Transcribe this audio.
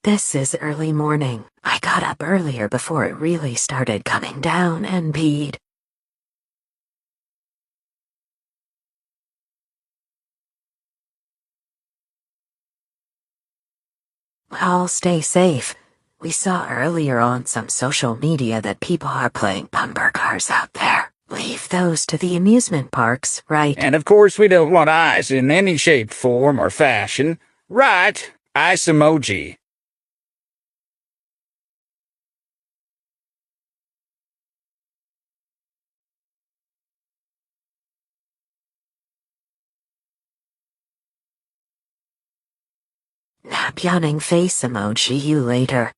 This is early morning. I got up earlier before it really started coming down and peed. I'll stay safe. We saw earlier on some social media that people are playing bumper cars out there. Leave those to the amusement parks, right? And of course we don't want ice in any shape, form, or fashion. Right, ice emoji. Nap yawning face emoji you later.